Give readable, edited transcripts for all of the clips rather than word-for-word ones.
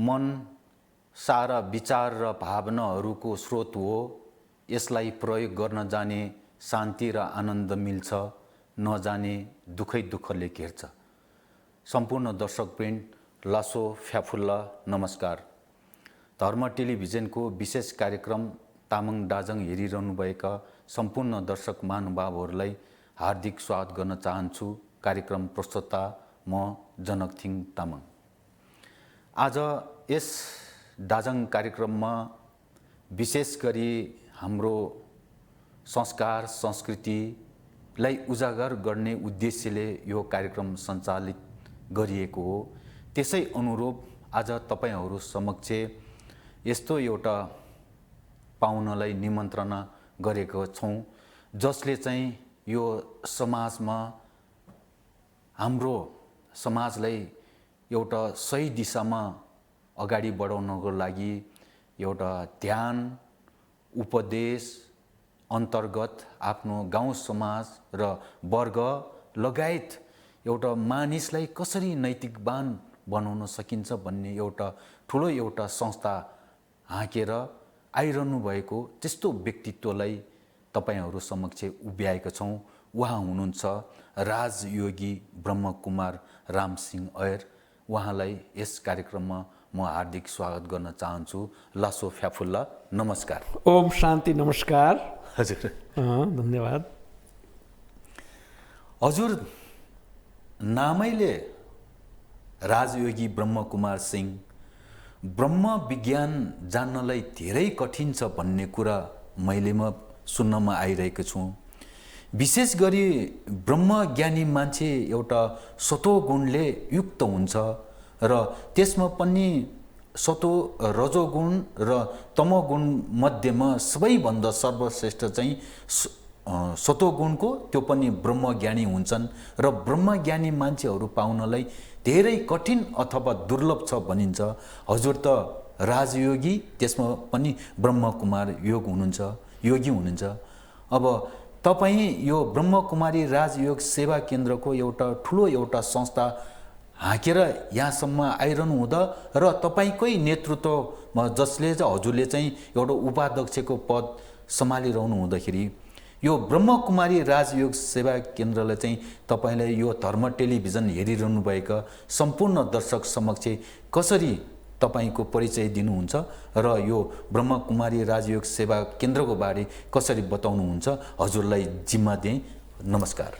मन, सारा विचार र भावनाहरूको स्रोत हो। यसलाई प्रयोग गर्न जाने शान्ति र आनन्द मिल्छ, नजाने दुःखै दुःखले घेर्छ। सम्पूर्ण दर्शकवृन्द, लासो फ्याफुल्ला नमस्कार। धर्म टेलिभिजनको विशेष कार्यक्रम तामाङ दाजङ हेरिरहनुभएका सम्पूर्ण दर्शक महानुभावहरूलाई हार्दिक स्वागत गर्न चाहन्छु। कार्यक्रम प्रस्तुता म जनकथिङ तामाङ। आज यस दाजङ कार्यक्रममा विशेष गरी हाम्रो संस्कार संस्कृतिलाई उजागर गर्ने उद्देश्यले यो कार्यक्रम सञ्चालित गरिएको हो। त्यसै अनुरूप आज तपाईहरू समक्ष यस्तो एउटा पाहुनालाई निमन्त्रणा गरेको छौँ, जसले चाहिँ यो समाजमा हाम्रो समाजलाई एउटा सही दिशामा अगाडि बढाउनको लागि एउटा ध्यान उपदेश अन्तर्गत आफ्नो गाउँ समाज र वर्ग लगायत एउटा मानिसलाई कसरी नैतिकवान बनाउन सकिन्छ भन्ने एउटा ठुलो एउटा संस्था हाँकेर आइरहनु भएको त्यस्तो व्यक्तित्वलाई तपाईहरू समक्ष उभ्याएका छौँ। उहाँ हुनुहुन्छ राजयोगी ब्रह्मकुमार रामसिंह अय्यर। उहाँलाई यस कार्यक्रममा म हार्दिक स्वागत गर्न चाहन्छु। लासो फ्याफुल्ला नमस्कार। ओम शान्ति नमस्कार। हजुर धन्यवाद। हजुर नामैले राजयोगी ब्रह्मकुमार सिंह, ब्रह्म विज्ञान जान्नलाई धेरै कठिन छ भन्ने कुरा मैले सुन्नमा आइरहेको छु। विशेष गरी ब्रह्मज्ञानी मान्छे एउटा सतो गुणले युक्त हुन्छ र त्यसमा पनि सतो रजोगुण र तमोगुण मध्येमा सबैभन्दा सर्वश्रेष्ठ चाहिँ सतोगुणको त्यो पनि ब्रह्मज्ञानी हुन्छन् र ब्रह्मज्ञानी मान्छेहरू पाउनलाई धेरै कठिन अथवा दुर्लभ छ भनिन्छ। हजुर त राजयोगी, त्यसमा पनि ब्रह्मकुमार योगी हुनुहुन्छ। अब तपाईँ यो ब्रह्मकुमारी राजयोग सेवा केन्द्रको एउटा ठुलो एउटा संस्था हाँकेर यहाँसम्म आइरहनु हुँदा र तपाईँकै नेतृत्वमा जसले चाहिँ हजुरले चाहिँ एउटा उपाध्यक्षको पद सम्हालिरहनु हुँदाखेरि यो ब्रह्मकुमारी राजयोग सेवा केन्द्रलाई चाहिँ तपाईँले यो धर्म टेलिभिजन हेरिरहनुभएका सम्पूर्ण दर्शक समक्ष कसरी तपाईँको परिचय दिनुहुन्छ र यो ब्रह्मकुमारी राजयोग सेवा केन्द्रको बारे कसरी बताउनुहुन्छ, हजुरलाई जिम्मा दिएँ। नमस्कार।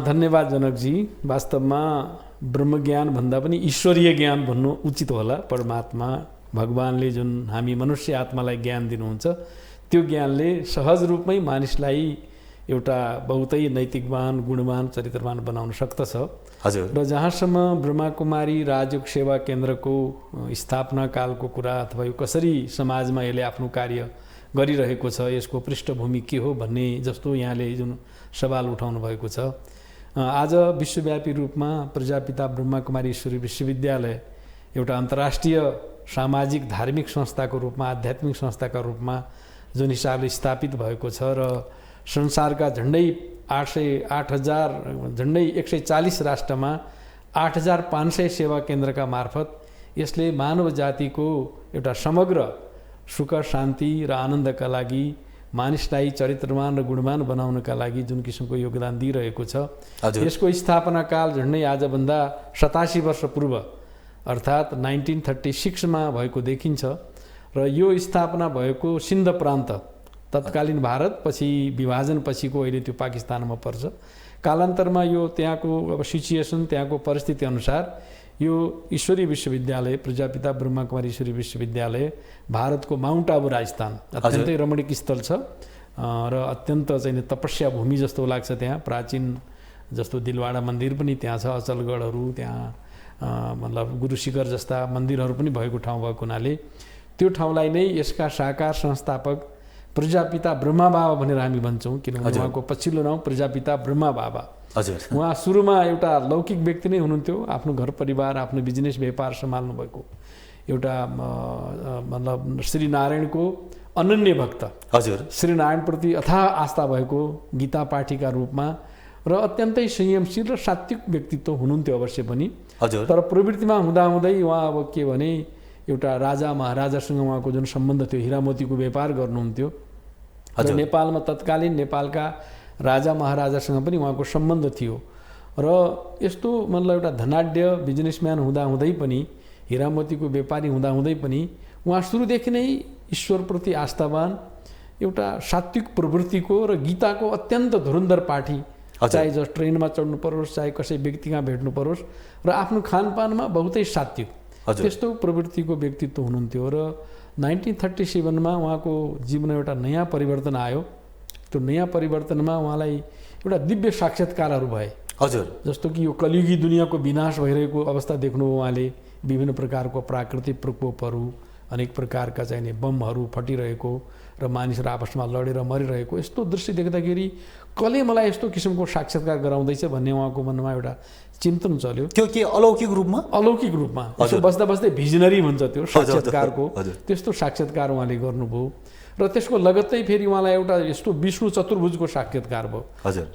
धन्यवाद जनकजी। वास्तवमा ब्रह्मज्ञान भन्दा पनि ईश्वरीय ज्ञान भन्नु उचित होला। परमात्मा भगवानले जुन हामी मनुष्य आत्मालाई ज्ञान दिनुहुन्छ त्यो ज्ञानले सहज रूपमै मानिसलाई एउटा बहुतै नैतिकवान गुणवान चरित्रवान बनाउन सक्दछ। हजुर। र जहाँसम्म ब्रह्मकुमारी राजयोग सेवा केन्द्रको स्थापना कालको कुरा अथवा यो कसरी समाजमा यसले आफ्नो कार्य गरिरहेको छ, यसको पृष्ठभूमि के हो भन्ने जस्तो यहाँले जुन सवाल उठाउनु भएको छ, आज विश्वव्यापी रूपमा प्रजापिता ब्रह्मकुमारी ईश्वरी विश्वविद्यालय एउटा अन्तर्राष्ट्रिय सामाजिक धार्मिक संस्थाको रूपमा आध्यात्मिक संस्थाका रूपमा जुन हिसाबले स्थापित भएको छ र संसारका झन्डै 140 राष्ट्रमा 8500 सेवा केन्द्रका मार्फत यसले मानव जातिको एउटा समग्र सुख शान्ति र आनन्दका लागि मानिसलाई चरित्रवान र गुणवान बनाउनका लागि जुन किसिमको योगदान दिइरहेको छ, यसको स्थापना काल झन्डै आजभन्दा 87 वर्ष पूर्व अर्थात् 1936 मा भएको देखिन्छ। र यो स्थापना भएको सिन्ध प्रान्त तत्कालीन भारत, पछि विभाजन पछिको अहिले त्यो पाकिस्तानमा पर्छ। कालान्तरमा यो त्यहाँको अब सिचुएसन, त्यहाँको परिस्थिति अनुसार यो ईश्वरी विश्वविद्यालय प्रजापिता ब्रह्मकुमारी ईश्वरी विश्वविद्यालय भारतको माउन्ट आबु राजस्थान अत्यन्तै रमणीक स्थल छ र अत्यन्त चाहिँ तपस्या भूमि जस्तो लाग्छ। त्यहाँ प्राचीन जस्तो दिलवाडा मन्दिर पनि त्यहाँ छ, अचलगढहरू त्यहाँ मतलब गुरु शिखर जस्ता मन्दिरहरू पनि भएको ठाउँ भएको हुनाले त्यो ठाउँलाई नै यसका साकार संस्थापक प्रजापिता ब्रह्मा बाबा भनेर हामी भन्छौँ, किनभने उहाँको पछिल्लो नाउँ प्रजापिता ब्रह्मा बाबा। हजुर। उहाँ सुरुमा एउटा लौकिक व्यक्ति नै हुनुहुन्थ्यो, आफ्नो घर परिवार आफ्नो बिजनेस व्यापार सम्हाल्नु भएको एउटा मतलब श्रीनारायणको अनन्य भक्त। हजुर। श्रीनारायणप्रति अथाह आस्था भएको गीता पाठीका रूपमा र अत्यन्तै संयमशील र सात्विक व्यक्तित्व हुनुहुन्थ्यो अवश्य पनि। हजुर। तर प्रवृत्तिमा हुँदाहुँदै उहाँ अब के भने एउटा राजा महाराजासँग उहाँको जुन सम्बन्ध थियो, हिरामोतीको व्यापार गर्नुहुन्थ्यो र नेपालमा तत्कालीन नेपालका राजा महाराजासँग पनि उहाँको सम्बन्ध थियो र यस्तो मतलब एउटा धनाढ्य बिजनेसम्यान हुँदाहुँदै पनि, हिरामोतीको व्यापारी हुँदाहुँदै पनि उहाँ सुरुदेखि नै ईश्वरप्रति आस्थावान, एउटा सात्विक प्रवृत्तिको र गीताको अत्यन्त धुरन्धर पाठी, चाहे जस ट्रेनमा चढ्नु परोस्, चाहे कसै व्यक्तिमा भेट्नु परोस्, र आफ्नो खानपानमा बहुतै सात्विक त्यस्तो प्रवृत्तिको व्यक्तित्व हुनुहुन्थ्यो। र 1937मा उहाँको जीवनमा एउटा नयाँ परिवर्तन आयो। त्यो नयाँ परिवर्तनमा उहाँलाई एउटा दिव्य साक्षात्कारहरू भए। हजुर, जस्तो कि यो कलियुगी दुनियाँको विनाश भइरहेको अवस्था देख्नुभयो उहाँले, विभिन्न प्रकारको प्राकृतिक प्रकोपहरू, अनेक प्रकारका चाहिने बमहरू फटिरहेको र मानिसहरू आपसमा लडेर मरिरहेको, यस्तो दृश्य देख्दाखेरि कसले मलाई यस्तो किसिमको साक्षात्कार गराउँदैछ भन्ने उहाँको मनमा एउटा चिन्तन चल्यो। त्यो के अलौकिक रूपमा? अलौकिक रूपमा, यसो बस्दा बस्दै भिजनरी भन्छ त्यो साक्षात्कारको, त्यस्तो साक्षात्कार उहाँले गर्नुभयो। र त्यसको लगत्तै फेरि उहाँलाई एउटा यस्तो विष्णु चतुर्भुजको साक्षात्कार भयो।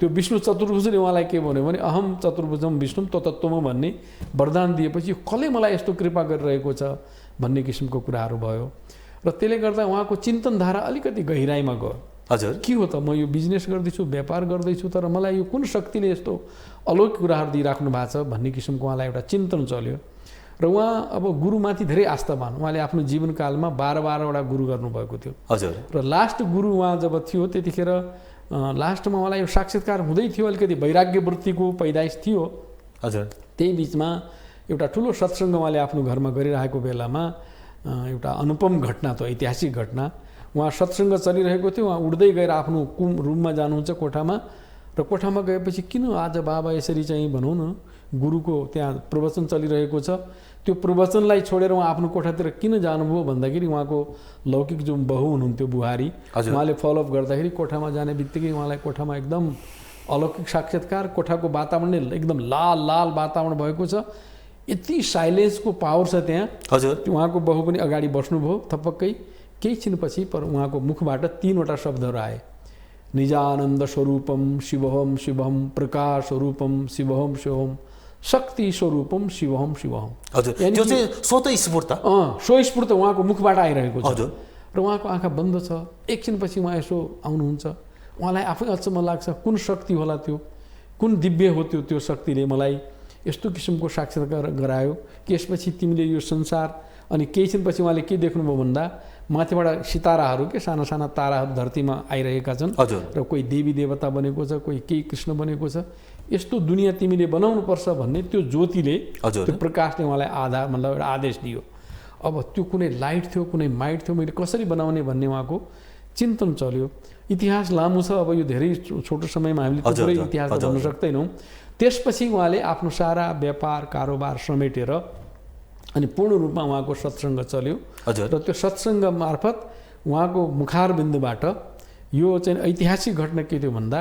त्यो विष्णु चतुर्भुजले उहाँलाई के भन्यो भने अहम चतुर्भुजम विष्णुम तत्त्वम भन्ने वरदान दिएपछि कसले मलाई यस्तो कृपा गरिरहेको छ भन्ने किसिमको कुराहरू भयो। र त्यसले गर्दा उहाँको चिन्तनधारा अलिकति गहिराइमा गयो। हजुर, के हो त, म यो बिजनेस गर्दैछु, व्यापार गर्दैछु, तर मलाई यो कुन शक्तिले यस्तो अलौकिक कुराहरू दिइराख्नु भएको छ भन्ने किसिमको उहाँलाई एउटा चिन्तन चल्यो। र उहाँ अब गुरुमाथि धेरै आस्थावान, उहाँले आफ्नो जीवनकालमा 12वटा गुरु गर्नुभएको थियो। हजुर, र लास्ट गुरु उहाँ जब थियो त्यतिखेर लास्टमा उहाँलाई यो साक्षात्कार हुँदै थियो, अलिकति वैराग्य वृत्तिको पैदाइस थियो। हजुर, त्यही बिचमा एउटा ठुलो सत्सङ्ग उहाँले आफ्नो घरमा गरिरहेको बेलामा एउटा अनुपम घटना थियो, ऐतिहासिक घटना। उहाँ सत्सङ्ग चलिरहेको थियो, उहाँ उड्दै गएर आफ्नो रुममा जानुहुन्छ, कोठामा, र कोठामा गएपछि किन आज बाबा यसरी चाहिँ भनौँ न गुरुको त्यहाँ प्रवचन चलिरहेको छ, त्यो प्रवचनलाई छोडेर उहाँ आफ्नो कोठातिर किन जानुभयो भन्दाखेरि उहाँको लौकिक जो बहु हुनुहुन्थ्यो, बुहारी, उहाँले फलोअप गर्दाखेरि कोठामा जाने बित्तिकै उहाँलाई कोठामा एकदम अलौकिक साक्षात्कार, कोठाको वातावरण एकदम लाल लाल वातावरण भएको छ, यति साइलेन्सको पावर छ त्यहाँ। हजुर, उहाँको बहु पनि अगाडि बस्नुभयो थपक्कै। केही छिनपछि पर उहाँको मुखबाट 3वटा शब्दहरू आए, निजानन्द स्वरूपम शिवहम शिवहम, प्रकाश स्वरूपम शिवहम शिवहम, शक्ति स्वरूपम शिवहम शिवहम। हजुर, त्यो चाहिँ स्वतः स्फूर्त स्वस्फूर्त उहाँको मुखबाट आइरहेको छ। हजुर, र उहाँको आँखा बन्द छ। एकछिनपछि उहाँ यसो आउनुहुन्छ, उहाँलाई आफै अचम्म लाग्छ, कुन शक्ति होला त्यो, कुन दिव्य हो त्यो शक्तिले मलाई यस्तो किसिमको साक्षात्कार गरायो कि यसपछि तिमीले यो संसार। अनि केही छिनपछि उहाँले के देख्नुभयो भन्दा माथिबाट सिताराहरू, के साना साना ताराहरू धरतीमा आइरहेका छन्, र कोही देवी देवता बनेको छ, कोही केही कृष्ण बनेको छ। यस्तो दुनियाँ तिमीले बनाउनुपर्छ भन्ने त्यो ज्योतिले, त्यो प्रकाशले उहाँलाई मतलब एउटा आदेश दियो। अब त्यो कुनै लाइट थियो, कुनै माइट थियो, मैले कसरी बनाउने भन्ने उहाँको चिन्तन चल्यो। इतिहास लामो छ, अब यो धेरै छोटो समयमा हामीले पुरै इतिहास भन्न सक्दैनौँ। त्यसपछि उहाँले आफ्नो सारा व्यापार कारोबार समेटेर अनि पूर्ण रूपमा उहाँको सत्सङ्ग चल्यो। र त्यो सत्सङ्ग मार्फत उहाँको मुखारबिन्दुबाट यो चाहिँ ऐतिहासिक घटना के थियो भन्दा,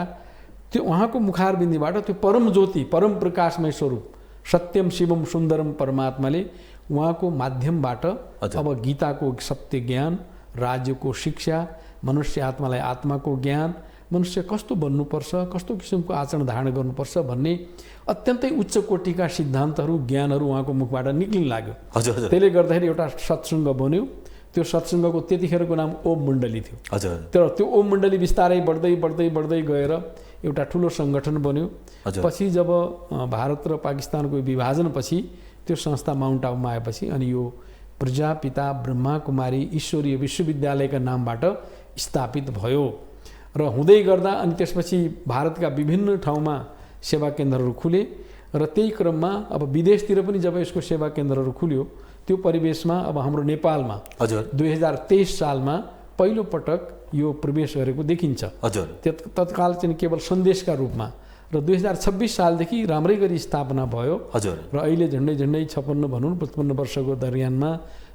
त्यो उहाँको मुखारबिन्दुबाट त्यो परम ज्योति, परम प्रकाशमय स्वरूप सत्यम शिवम सुन्दरम परमात्माले उहाँको माध्यमबाट अब गीताको सत्य ज्ञान, राज्यको शिक्षा, मनुष्य आत्मालाई आत्माको ज्ञान, मनुष्य कस्तो बन्नुपर्छ, कस्तो किसिमको आचरण धारण गर्नुपर्छ भन्ने अत्यन्तै उच्च कोटिका सिद्धान्तहरू, ज्ञानहरू उहाँको मुखबाट निक्लिन लाग्यो। त्यसले गर्दाखेरि एउटा सत्सङ्ग बन्यो। त्यो सत्सङ्गको त्यतिखेरको नाम ओम मण्डली थियो। तर त्यो ओम मण्डली बिस्तारै बढ्दै बढ्दै बढ्दै गएर एउटा ठुलो सङ्गठन बन्यो। पछि जब भारत र पाकिस्तानको विभाजनपछि त्यो संस्था माउन्ट आबुमा आएपछि अनि यो प्रजापिता ब्रह्माकुमारी ईश्वरीय विश्वविद्यालयका नामबाट स्थापित भयो। र हुँदै गर्दा अनि त्यसपछि भारतका विभिन्न ठाउँमा सेवा केन्द्रहरू खुले। र त्यही क्रममा अब विदेशतिर पनि जब यसको सेवा केन्द्रहरू खुल्यो, त्यो परिवेशमा अब हाम्रो नेपालमा 2023 सालमा पहिलो पटक यो प्रवेश गरेको देखिन्छ। तत्काल चाहिँ केवल सन्देशका रूपमा। र 2026 सालदेखि राम्रै गरी स्थापना भयो। र अहिले झन्डै 56 भनौँ 55 वर्षको दरम्यानमा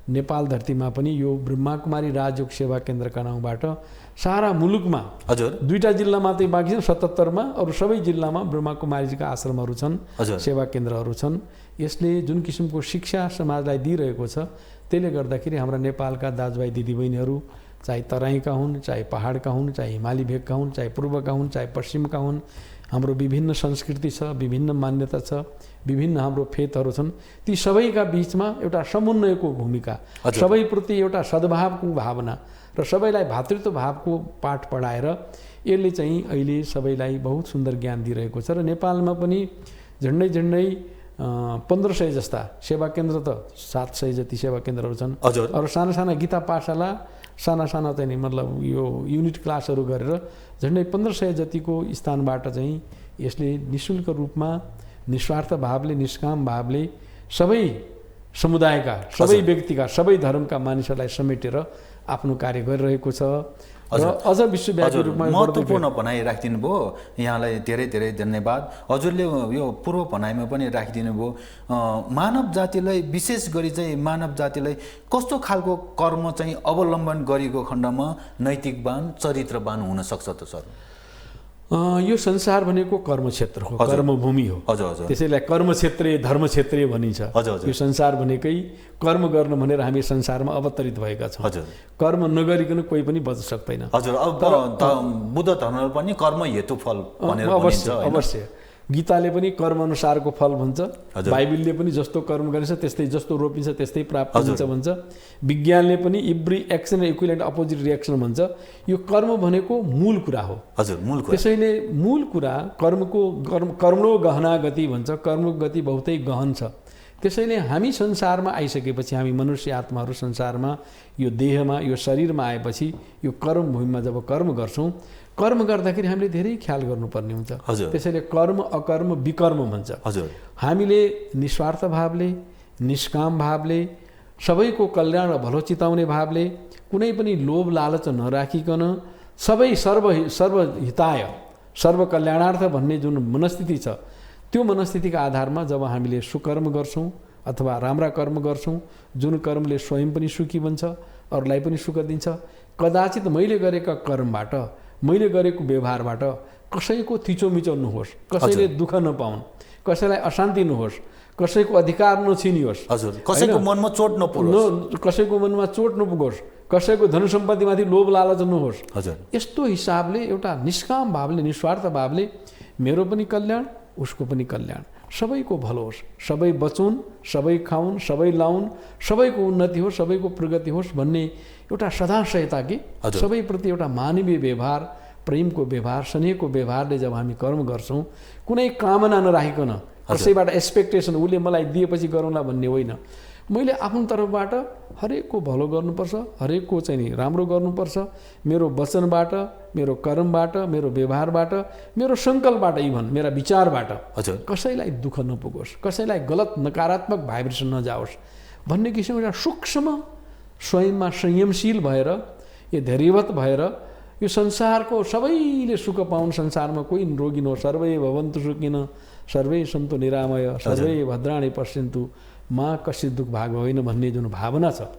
नेपाल धरतीमा पनि यो ब्रह्माकुमारी राजयोग सेवा केन्द्रका नाउँबाट सारा मुलुकमा 2टा जिल्ला मात्रै बाँकी छन्, 77मा अरू सबै जिल्लामा ब्रह्माकुमारीजीका आश्रमहरू छन्, सेवा केन्द्रहरू छन्। यसले जुन किसिमको शिक्षा समाजलाई दिइरहेको छ, त्यसले गर्दाखेरि हाम्रा नेपालका दाजुभाइ दिदीबहिनीहरू चाहे तराईका हुन्, चाहे पहाडका हुन्, चाहे हिमाली भेगका हुन्, चाहे पूर्वका हुन्, चाहे पश्चिमका हुन्। हाम्रो विभिन्न संस्कृति छ, विभिन्न मान्यता छ, विभिन्न हाम्रो फेथहरू छन्। ती सबैका बिचमा एउटा समन्वयको भूमिका, सबैप्रति एउटा सद्भावको भावना र सबैलाई भातृत्व भावको पाठ पढाएर यसले चाहिँ अहिले सबैलाई बहुत सुन्दर ज्ञान दिइरहेको छ। र नेपालमा पनि झन्डै 1500 जस्ता सेवा केन्द्र, त 700 जति सेवा केन्द्रहरू छन्। अरू साना साना गीता पाठशाला, साना साना चाहिँ मतलब यो युनिट क्लासहरू गरेर झन्डै 1500 जतिको स्थानबाट चाहिँ यसले निःशुल्क रूपमा निस्वार्थ भावले, निष्काम भावले सबै समुदायका, सबै व्यक्तिका, सबै धर्मका मानिसहरूलाई समेटेर आफ्नो कार्य गरिरहेको छ। र अझ विश्वव्यापी रूपमा महत्त्वपूर्ण भनाइ राखिदिनु भयो। यहाँलाई धेरै धेरै धन्यवाद। हजुरले यो पूर्व भनाइमा पनि राखिदिनु भयो, मानव जातिलाई, विशेष गरी चाहिँ मानव जातिलाई कस्तो खालको कर्म चाहिँ अवलम्बन गरेको खण्डमा नैतिकवान, चरित्रवान हुन सक्छ त सर? यो संसार भनेको कर्मक्षेत्र हो, कर्मभूमि हो। त्यसैलाई कर्मक्षेत्रीय, धर्मक्षेत्रीय भनिन्छ। यो संसार भनेकै कर्म गर्न भनेर हामी संसारमा अवतरित भएका छौँ। कर्म नगरिकन कोही पनि बच्न सक्दैन। हजुर, अब बुद्ध धर्मले पनि कर्म हेतु फल भनेर भनिन्छ। अवश्य गीताले पनि कर्म अनुसारको फल भन्छ, बाइबलले पनि जस्तो कर्म गरिन्छ त्यस्तै, जस्तो रोपिन्छ त्यस्तै प्राप्त हुन्छ भन्छ। विज्ञानले पनि एभ्री एक्सन इक्विलेन्ट अपोजिट रिएक्सन भन्छ। यो कर्म भनेको मूल कुरा हो। हजुर, मूल कुरा। त्यसैले मूल कुरा कर्मणो गहना गति भन्छ। कर्मको गति बहुतै गहन छ। त्यसैले हामी संसारमा आइसकेपछि, हामी मनुष्य आत्माहरू संसारमा यो देहमा, यो शरीरमा आएपछि यो कर्मभूमिमा जब कर्म गर्छौँ, कर्म गर्दाखेरि हामीले धेरै ख्याल गर्नुपर्ने हुन्छ। त्यसैले कर्म, अकर्म, विकर्म भन्छ। हामीले निस्वार्थ भावले, निष्काम भावले, सबैको कल्याण र भलो चिताउने भावले, कुनै पनि लोभ लालच नराखिकन सबै सर्वहिताय, सर्वकल्याणार्थ भन्ने जुन मनस्थिति छ, त्यो मनस्थितिका आधारमा जब हामीले सुकर्म गर्छौँ अथवा राम्रा कर्म गर्छौँ, जुन कर्मले स्वयं पनि सुखी बन्छ, अरूलाई पनि सुख दिन्छ। कदाचित मैले गरेका कर्मबाट, मैले गरेको व्यवहारबाट कसैको थिचोमिचो नहोस्, कसैले दुःख नपाउन्, कसैलाई अशान्ति नहोस्, कसैको अधिकार नछिनियोस्, कसैको मनमा चोट नपुगोस्, कसैको मनमा चोट नपुगोस्, कसैको धन सम्पत्तिमाथि लोभ लालच नहोस्। यस्तो हिसाबले एउटा निष्काम भावले, निस्वार्थ भावले मेरो पनि कल्याण, उसको पनि कल्याण, सबैको भलो होस्, सबै बचुन्, सबै खाउन्, सबै लाउन्, सबैको उन्नति होस्, सबैको प्रगति होस् भन्ने एउटा सदाशयता कि सबैप्रति एउटा मानवीय व्यवहार, प्रेमको व्यवहार, स्नेहको व्यवहारले जब हामी कर्म गर्छौँ, कुनै कामना नराखिकन, कसैबाट एक्सपेक्टेसन उसले मलाई दिएपछि गरौँला भन्ने होइन। मैले आफ्नो तर्फबाट हरेकको भलो गर्नुपर्छ, हरेकको चाहिँ नि राम्रो गर्नुपर्छ। मेरो वचनबाट, मेरो कर्मबाट, मेरो व्यवहारबाट, मेरो सङ्कल्पबाट, इभन मेरा विचारबाट कसैलाई दुःख नपुगोस्, कसैलाई गलत नकारात्मक भाइब्रेसन नजाओस् भन्ने किसिमको एउटा सूक्ष्म स्वयंमा संयमशील भएर, यो धैर्यवत भएर यो संसारको सबैले सुख पाउन्, संसारमा कोही रोगी नहोस्, सर्वै भवन्तु सुखिन, सर्वै सन्तु निरामय, सर्वै भद्राणि पश्यन्तु, मा कसित दुःख भाग होइन भन्ने जुन भावना छ,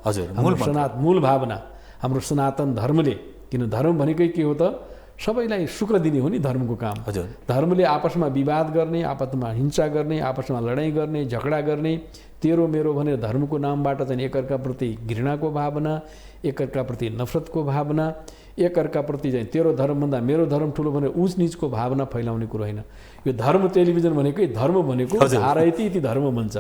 मूल भावना हाम्रो सनातन धर्मले, किन धर्म भनेकै के हो त? सबैलाई सुख दिने हो नि धर्मको काम। धर्मले आपसमा विवाद गर्ने, आपसमा हिंसा गर्ने, आपसमा लडाइँ गर्ने, झगडा गर्ने, तेरो मेरो भनेर धर्मको नामबाट चाहिँ एकअर्काप्रति घृणाको भावना, एकअर्काप्रति नफरतको भावना, एकअर्काप्रति चाहिँ तेरो धर्मभन्दा मेरो धर्म ठुलो भनेर उच निचको भावना फैलाउने कुरो होइन। यो धर्म टेलिभिजन भनेकै, धर्म भनेको धारयति इति धर्म भन्छ।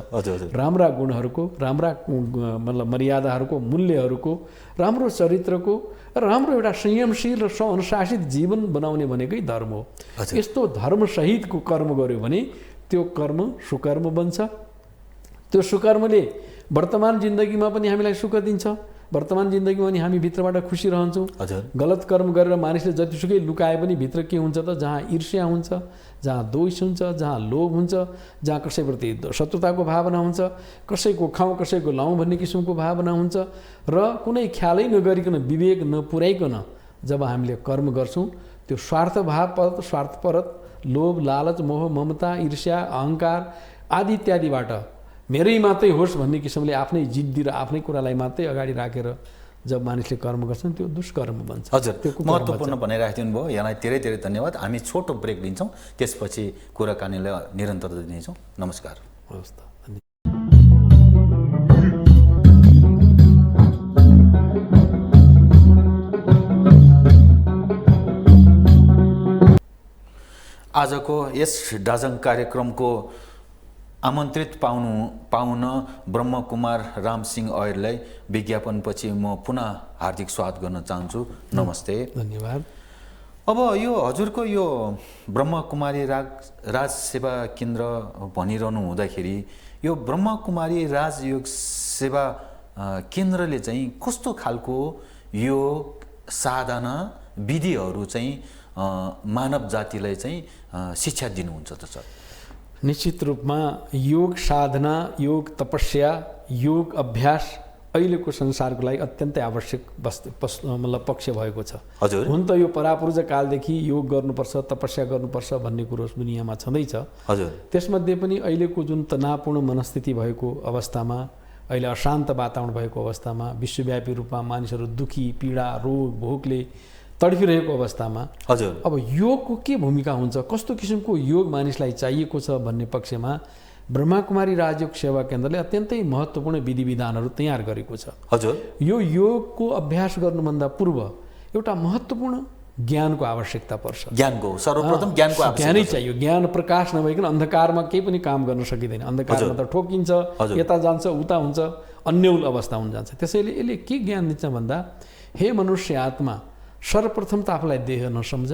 राम्रा गुणहरूको, राम्रा मतलब मर्यादाहरूको, मूल्यहरूको, राम्रो चरित्रको, राम्रो एउटा संयमशील र स्वअनुशासित जीवन बनाउने भनेकै धर्म हो। यस्तो धर्मसहितको कर्म गर्यो भने त्यो कर्म सुकर्म बन्छ। त्यो सुकर्मले वर्तमान जिन्दगीमा पनि हामीलाई सुख दिन्छ, वर्तमान जिन्दगीमा पनि हामी भित्रबाट खुसी रहन्छौँ। गलत कर्म गरेर मानिसले जतिसुकै लुकाए पनि भित्र के हुन्छ त? जहाँ ईर्ष्या हुन्छ, जहाँ द्वेष हुन्छ, जहाँ लोभ हुन्छ, जहाँ कसैप्रति शत्रुताको भावना हुन्छ, कसैको खाउँ कसैको लाउँ भन्ने किसिमको भावना हुन्छ, र कुनै ख्यालै नगरिकन, विवेक नपुर्याइकन जब हामीले कर्म गर्छौँ, त्यो स्वार्थभावपरत, स्वार्थपरत, लोभ लालच, मोह ममता, ईर्ष्या, अहङ्कार आदि इत्यादिबाट मेरै मात्रै होस् भन्ने किसिमले आफ्नै जिद्दी र आफ्नै कुरालाई मात्रै अगाडि राखेर जब मानिसले कर्म गर्छन्, त्यो दुष्कर्म बन्छ। हजुर, महत्त्वपूर्ण भनाइराखिदिनु भयो। यहाँलाई धेरै धेरै धन्यवाद। हामी छोटो ब्रेक लिन्छौँ, त्यसपछि कुराकानीलाई निरन्तरता दिनेछौँ। नमस्कार। हवस् त। आजको यस डाजङ कार्यक्रमको आमन्त्रित पाउन ब्रह्मकुमार रामसिंह ऐयरलाई विज्ञापनपछि म पुनः हार्दिक स्वागत गर्न चाहन्छु। नमस्ते। धन्यवाद। अब यो हजुरको यो ब्रह्मकुमारी राज सेवा केन्द्र भनिरहनु हुँदाखेरि यो ब्रह्मकुमारी राजयोग सेवा केन्द्रले चाहिँ कस्तो खालको यो साधना विधिहरू चाहिँ मानव जातिलाई चाहिँ शिक्षा दिनुहुन्छ त सर? निश्चित रूपमा योग साधना, योग तपस्या, योग अभ्यास अहिलेको संसारको लागि अत्यन्तै आवश्यक मतलब पक्ष भएको छ। हजुर। हुन त यो परापूर्व कालदेखि योग गर्नुपर्छ, तपस्या गर्नुपर्छ भन्ने कुरो दुनियाँमा छँदैछ। हजुर। त्यसमध्ये पनि अहिलेको जुन तनावपूर्ण मनस्थिति भएको अवस्थामा, अहिले अशान्त वातावरण भएको अवस्थामा, विश्वव्यापी रूपमा मानिसहरू दुखी, पीडा, रोग, भोकले तडफिरहेको अवस्थामा हजुर अब योगको के भूमिका हुन्छ, कस्तो किसिमको योग मानिसलाई चाहिएको छ भन्ने पक्षमा ब्रह्मकुमारी राजयोग सेवा केन्द्रले अत्यन्तै महत्त्वपूर्ण विधि विधानहरू तयार गरेको छ। हजुर। यो योगको अभ्यास गर्नुभन्दा पूर्व एउटा महत्त्वपूर्ण ज्ञानको आवश्यकता पर्छ। ज्ञानको सर्वप्रथम ज्ञानको आवश्यकता ज्ञानै चाहियो। ज्ञान प्रकाश नभइकन अन्धकारमा केही पनि काम गर्न सकिँदैन। अन्धकारमा त ठोकिन्छ, यता जान्छ, उता हुन्छ, अन्यल अवस्था हुन जान्छ। त्यसैले यसले के ज्ञान दिन्छ भन्दा, हे मनुष्य आत्मा, सर्वप्रथम त आफूलाई देह नसम्झ।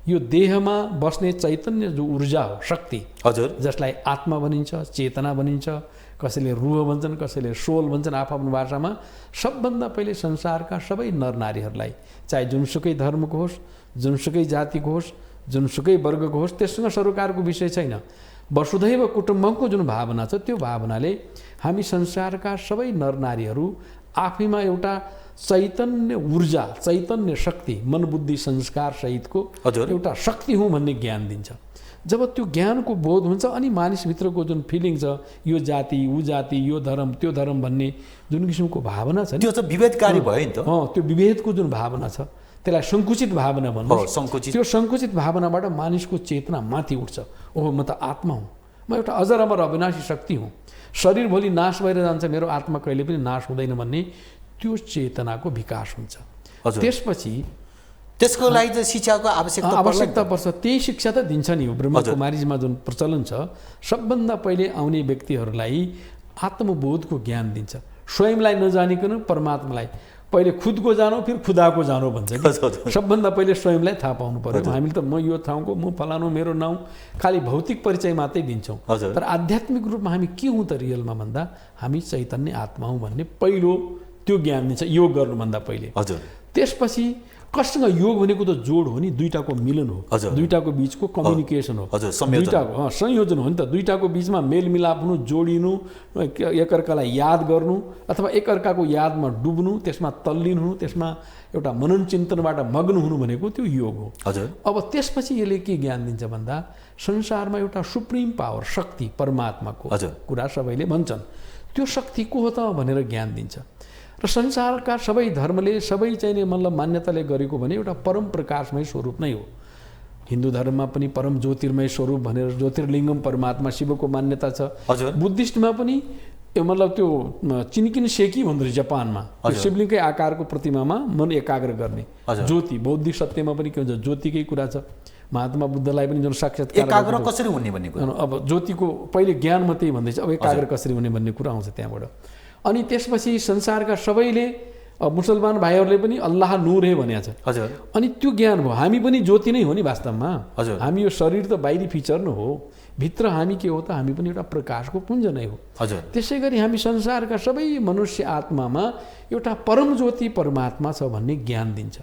यो देहमा बस्ने चैतन्य जो ऊर्जा हो, शक्ति, हजुर, जसलाई आत्मा भनिन्छ, चेतना भनिन्छ, कसैले रूह भन्छन्, कसैले सोल भन्छन् आफ्नो भाषामा। सबभन्दा पहिले संसारका सबै नरनारीहरूलाई, चाहे जुनसुकै धर्मको होस्, जुनसुकै जातिको होस्, जुनसुकै वर्गको होस्, त्यससँग सरोकारको विषय छैन। वसुधैव कुटुम्बकको जुन भावना छ, त्यो भावनाले हामी संसारका सबै नरनारीहरू आफैमा एउटा चैतन्य ऊर्जा, चैतन्य शक्ति, मन बुद्धि संस्कार सहितको एउटा शक्ति हुँ भन्ने ज्ञान दिन्छ। जब त्यो ज्ञानको बोध हुन्छ अनि मानिसभित्रको जुन फिलिङ छ, यो जाति, ऊ जाति, यो धर्म, त्यो धर्म भन्ने जुन किसिमको भावना छ, त्यो चाहिँ विभेदकारी भयो नि त। त्यो विभेदको जुन भावना छ, त्यसलाई सङ्कुचित भावना भन्नु। त्यो सङ्कुचित भावनाबाट मानिसको चेतना माथि उठ्छ। ओहो, म त आत्मा हुँ, म एउटा अजर अमर अविनाशी शक्ति हुँ, शरीर भोलि नाश भएर जान्छ, मेरो आत्मा कहिले पनि नाश हुँदैन भन्ने त्यो चेतनाको विकास हुन्छ। त्यसपछि त्यसको लागि चाहिँ शिक्षाको आवश्यकता पर्छ। त्यही शिक्षा त दिन्छ नि। हो ब्रह्मकुमारीमा जुन प्रचलन छ, सबभन्दा पहिले आउने व्यक्तिहरूलाई आत्मबोधको ज्ञान दिन्छ। स्वयंलाई नजानिकन परमात्मालाई पहिले खुदको जानो, फिर खुदाको जानो भन्छ। सबभन्दा पहिले स्वयंलाई थाहा पाउनु पर्यो। हामीले त म यो ठाउँको, म फलानु, मेरो नाउँ, खालि भौतिक परिचय मात्रै दिन्छौँ। तर आध्यात्मिक रूपमा हामी के हौँ त रियलमा भन्दा, हामी चैतन्य आत्मा हौँ भन्ने पहिलो त्यो ज्ञान दिन्छ योग गर्नुभन्दा पहिले। हजुर। त्यसपछि कसँग योग भनेको त जोड हो नि, दुईटाको मिलन हो, दुईटाको बिचको कम्युनिकेसन हो, दुईटाको संयोजन हो नि त। दुईटाको बिचमा मेलमिलाप हुनु, जोडिनु, एकअर्कालाई याद गर्नु अथवा एकअर्काको यादमा डुब्नु, त्यसमा तल्लीन हुनु, त्यसमा एउटा मनन चिन्तनबाट मग्न हुनु भनेको त्यो योग हो। हजुर। अब त्यसपछि यसले के ज्ञान दिन्छ भन्दा, संसारमा एउटा सुप्रिम पावर, शक्ति, परमात्माको कुरा सबैले भन्छन्। त्यो शक्ति को हो त भनेर ज्ञान दिन्छ। र संसारका सबै धर्मले, सबै चाहिँ मतलब मान्यताले गरेको भने एउटा परम प्रकाशमय स्वरूप नै हो। हिन्दू धर्ममा पनि परम ज्योतिर्मय स्वरूप भनेर ज्योतिर्लिङ्गम परमात्मा शिवको मान्यता छ। बुद्धिस्टमा पनि मतलब त्यो चिन्किन सेकी भन्दो रहेछ जापानमा, शिवलिङ्गकै आकारको प्रतिमामा मन एकाग्र गर्ने ज्योति। बौद्धिक सत्यमा पनि के हुन्छ, ज्योतिकै कुरा छ। महात्मा बुद्धलाई पनि जुन साक्षात्कार एकाग्र कसरी हुने भन्ने कुरा, अब ज्योतिको पहिले ज्ञान मात्रै भन्दैछ, अब एकाग्र कसरी हुने भन्ने कुरा आउँछ त्यहाँबाट। अनि त्यसपछि संसारका सबैले, मुसलमान भाइहरूले पनि अल्लाह नूर है भनेको छ। हजुर। अनि त्यो ज्ञान भयो, हामी पनि ज्योति नै हो नि वास्तवमा। हामी यो शरीर त बाहिरी फिचर न हो, भित्र हामी के हो त, हामी पनि एउटा प्रकाशको पुञ्ज नै हो। त्यसै गरी हामी संसारका सबै मनुष्य आत्मामा एउटा परम ज्योति परमात्मा छ भन्ने ज्ञान दिन्छ।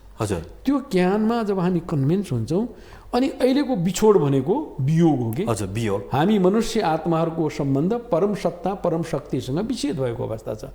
त्यो ज्ञानमा जब हामी कन्भिन्स हुन्छौँ, अनि अहिलेको बिछोड भनेको वियोग हो कि वियोग। हामी मनुष्य आत्माहरूको सम्बन्ध परम सत्ता, परम शक्तिसँग विच्छेद भएको अवस्था छ।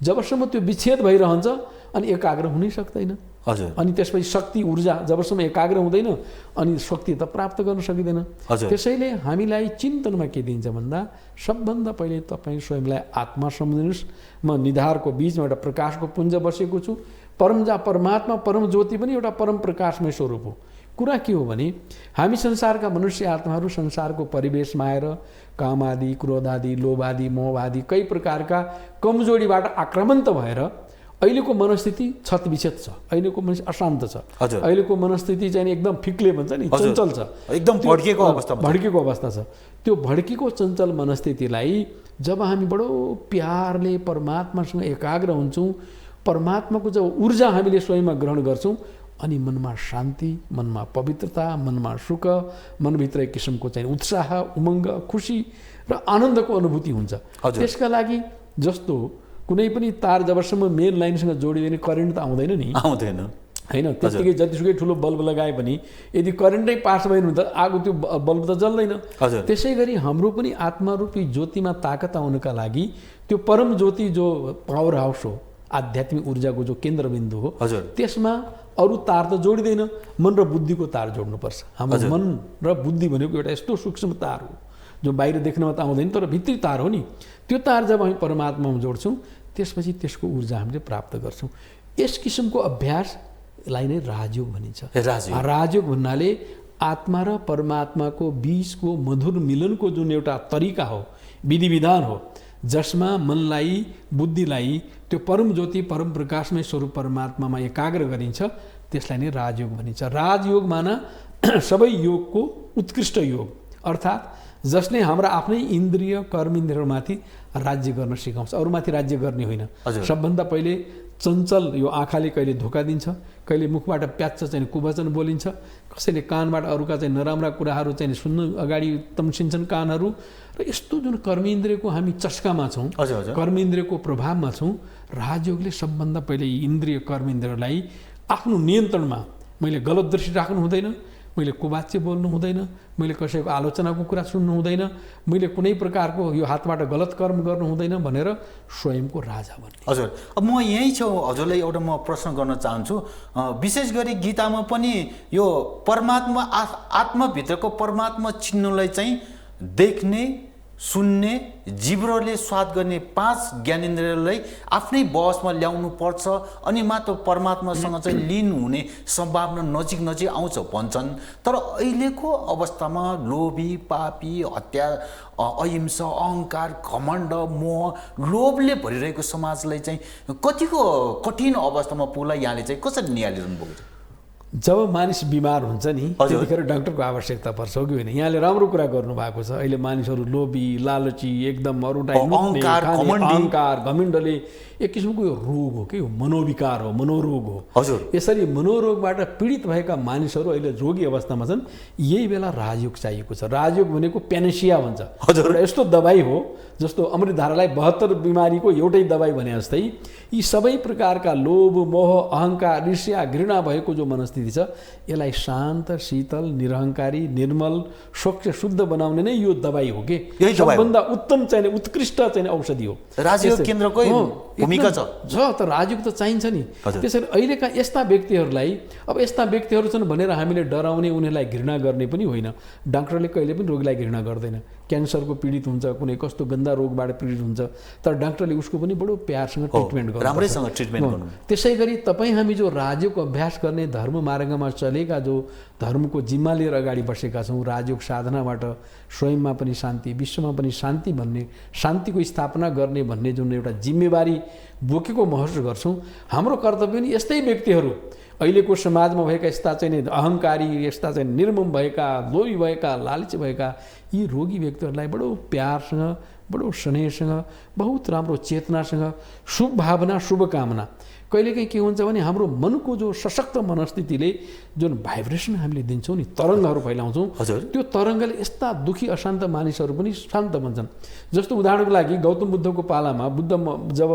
जबसम्म त्यो विच्छेद भइरहन्छ अनि एकाग्र हुनै सक्दैन। अनि त्यसपछि शक्ति, ऊर्जा जबसम्म एकाग्र हुँदैन अनि शक्ति त प्राप्त गर्न सकिँदैन। त्यसैले हामीलाई चिन्तनमा के दिन्छ भन्दा, सबभन्दा पहिले तपाईँ स्वयंलाई आत्मा सम्झिनुहोस्। म निधारको बिचमा एउटा प्रकाशको पुञ्ज बसेको छु। परमात्मा, परम ज्योति पनि एउटा परम प्रकाशमय स्वरूप हो। कुरा के हो भने, हामी संसारका मनुष्य आत्माहरू संसारको परिवेशमा आएर काम आदि, क्रोध आदि, लोभ आदि, मोह आदि कई प्रकारका कमजोरीबाट आक्रान्त भएर अहिलेको मनस्थिति छतविच्छेद छ, अहिलेको मान्छे अशान्त छ, हजुर। अहिलेको मनस्थिति चाहिँ एकदम फिक्ले भन्छ नि, चञ्चल छ, एकदम भड्किएको अवस्थामा छ। भड्किएको अवस्था छ। त्यो भड्किएको चञ्चल मनस्थितिलाई जब हामी बडो प्यारले परमात्मासँग एकाग्र हुन्छौँ, परमात्माको जब ऊर्जा हामीले स्वयंमा ग्रहण गर्छौँ, अनि मनमा शान्ति, मनमा पवित्रता, मनमा सुख, मनभित्र एक किसिमको चाहिँ उत्साह, उमङ्ग, खुसी र आनन्दको अनुभूति हुन्छ। त्यसका लागि जस्तो कुनै पनि तार जबसम्म मेन लाइनसँग जोडिँदैन करेन्ट त आउँदैन नि, आउँदैन हैन। त्यतिकै जतिसुकै ठुलो बल्ब लगाए पनि यदि करेन्टै पास भएन भने त आगो त्यो बल्ब त जल्दैन। त्यसै गरी हाम्रो पनि आत्मारूपी ज्योतिमा ताकत आउनका लागि त्यो परम ज्योति जो पावर हाउस हो, आध्यात्मिक ऊर्जाको जो केन्द्रबिन्दु हो, त्यसमा अरू तार त जोडिँदैन, मन र बुद्धिको तार जोड्नुपर्छ। हाम्रो मन र बुद्धि भनेको एउटा यस्तो सूक्ष्म तार हो जो बाहिर देख्नमा त आउँदैन, तर भित्री तार हो नि। त्यो तार जब हामी परमात्मामा जोड्छौँ, त्यसपछि त्यसको ऊर्जा हामीले प्राप्त गर्छौँ। यस किसिमको अभ्यासलाई नै राजयोग भनिन्छ। राजयोग भन्नाले आत्मा र परमात्माको बीचको मधुर मिलनको जुन एउटा तरिका हो, विधि विधान हो, जसमा मनलाई, बुद्धिलाई त्यो परम ज्योति, परम प्रकाशमय स्वरूप परमात्मामा एकाग्र गरिन्छ, त्यसलाई नै राजयोग भनिन्छ। राजयोग माना सबै योगको उत्कृष्ट योग, अर्थात् जसले हाम्रा आफ्नै इन्द्रिय कर्मेन्द्रियहरूमाथि राज्य गर्न सिकाउँछ, अरूमाथि राज्य गर्ने होइन। सबभन्दा पहिले चञ्चल यो आँखाले कहिले धोका दिन्छ, कहिले मुखबाट प्याच्च चाहिँ कुवचन बोलिन्छ, कसैले कानबाट अरूका चाहिँ नराम्रा कुराहरू चाहिँ सुन्न अगाडि तम्सिन्छन् कानहरू। र यस्तो जुन कर्मेन्द्रियको हामी चस्कामा छौँ, कर्मेन्द्रियको प्रभावमा छौँ, राजयोगले सबभन्दा पहिले इन्द्रिय कर्मेन्द्रियलाई आफ्नो नियन्त्रणमा, मैले गलत दृष्टि राख्नु हुँदैन, मैले कुवाच्य बोल्नु हुँदैन, मैले कसैको आलोचनाको कुरा सुन्नु हुँदैन, मैले कुनै प्रकारको यो हातबाट गलत कर्म गर्नु हुँदैन भनेर स्वयंको राजा बन्ने। हजुर, अब म यहीँ छु, हजुरलाई एउटा म प्रश्न गर्न चाहन्छु। विशेष गरी गीतामा पनि यो परमात्मा, आत्माभित्रको परमात्मा चिन्नुलाई चाहिँ देख्ने, सुन्ने, जिब्रोले स्वाद गर्ने 5 ज्ञानेन्द्रियलाई आफ्नै बहसमा ल्याउनु पर्छ, अनि मात्र परमात्मासँग चाहिँ लीन हुने सम्भावना नजिक नजिक आउँछ भन्छन्। तर अहिलेको अवस्थामा लोभी, पापी, हत्या, अहिंसा, अहङ्कार, घमण्ड, मोह, लोभले भरिरहेको समाजलाई चाहिँ कतिको कठिन अवस्थामा पुग्ला, यहाँले चाहिँ कसरी निहालिरहनु भएको छ? जब मानिस बिमार हुन्छ नि, त्यतिखेर डाक्टरको आवश्यकता पर्छ हो कि होइन? यहाँले राम्रो कुरा गर्नुभएको छ। अहिले मानिसहरू लोभी, लालची, एकदम अरूलाई अहङ्कार, घमण्डले एक किसिमको यो रोग हो कि, यो मनोविकार हो, मनोरोग हो। यसरी मनोरोगबाट पीडित भएका मानिसहरू अहिले रोगी अवस्थामा छन्। यही बेला राजयोग चाहिएको छ। राजयोग भनेको प्यानेसिया भन्छ, एउटा यस्तो दबाई हो जस्तो अमृतधारालाई 72 बिमारीको एउटै दबाई भने जस्तै यी सबै प्रकारका लोभ, मोह, अहङ्कार, ईर्ष्या, घृणा भएको जो मनस्थिति छ, यसलाई शान्त, शीतल, निरहङ्कारी, निर्मल, स्वच्छ, शुद्ध बनाउने नै यो दबाई हो कि सबभन्दा उत्तम चाहिने उत्कृष्ट चाहिने औषधि हो। राजयोग केन्द्रकै भूमिका छ त राजयोग त चाहिन्छ नि। त्यसैले अहिलेका यस्ता व्यक्तिहरूलाई, अब यस्ता व्यक्तिहरू छन् भनेर हामीले डराउने, उनीहरूलाई घृणा गर्ने पनि होइन। डाक्टरले कहिले पनि रोगीलाई घृणा गर्दैन। क्यान्सरको पीडित हुन्छ, कुनै कस्तो गन्दा रोगबाट पीडित हुन्छ, तर डाक्टरले उसको पनि बडो प्यारसँग ट्रिटमेन्ट गर्छ, राम्रैसँग ट्रिटमेन्ट गर्नु। त्यसै गरी तपाईँ हामी जो राजयोग अभ्यास गर्ने, धर्म मार्गमा चलेका, जो धर्मको जिम्मा लिएर अगाडि बसेका छौँ, राजयोग साधनाबाट स्वयंमा पनि शान्ति, विश्वमा पनि शान्ति भन्ने, शान्तिको स्थापना गर्ने भन्ने जुन एउटा जिम्मेवारी बोकेको महसुस गर्छौँ, हाम्रो कर्तव्य पनि यस्तै व्यक्तिहरू, अहिलेको समाजमा भएका यस्ता चाहिँ अहङ्कारी, यस्ता चाहिँ निर्मम भएका, लोभी भएका, लालची भएका यी रोगी व्यक्तिहरूलाई बडो प्यारसँग, बडो स्नेहसँग, बहुत राम्रो चेतनासँग, शुभ भावना, शुभकामना, कहिलेकाहीँ के हुन्छ भने हाम्रो मनको जो सशक्त मनस्थितिले जुन भाइब्रेसन हामीले दिन्छौँ नि, तरङ्गहरू फैलाउँछौँ, त्यो तरङ्गले यस्ता दुखी अशान्त मानिसहरू पनि शान्त बन्छन्। जस्तो उदाहरणको लागि गौतम बुद्धको पालामा बुद्ध जब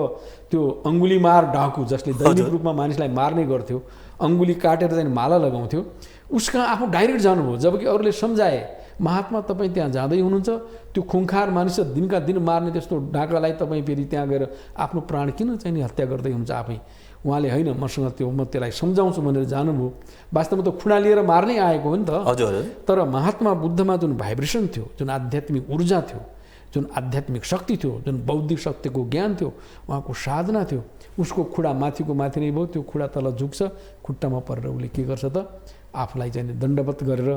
त्यो अङ्गुलीमार डाकु, जसले दैनिक रूपमा मानिसलाई मार्ने गर्थ्यो, अङ्गुली काटेर चाहिँ माला लगाउँथ्यो, उसका आफू डाइरेक्ट जानुभयो। जबकि अरूले सम्झाए, महात्मा तपाईँ त्यहाँ जाँदै हुनुहुन्छ, त्यो खुङ्खार मानिस दिनका दिन मार्ने त्यस्तो डाकालाई तपाईँ फेरि त्यहाँ गएर आफ्नो प्राण किन चाहिँ नि हत्या गर्दै हुन्छ आफै? उहाँले होइन, मसँग त्यो, म त्यसलाई सम्झाउँछु भनेर जानुभयो। वास्तवमा त खुडा लिएर मार्नै आएको हो नि त। तर महात्मा बुद्धमा जुन भाइब्रेसन थियो, जुन आध्यात्मिक ऊर्जा थियो, जुन आध्यात्मिक शक्ति थियो, जुन बौद्धिक शक्तिको ज्ञान थियो, उहाँको साधना थियो, उसको खुडा माथिको माथि नै भयो, त्यो खुडा तल झुक्छ, खुट्टामा परेर उसले के गर्छ त, आफूलाई चाहिँ दण्डवत गरेर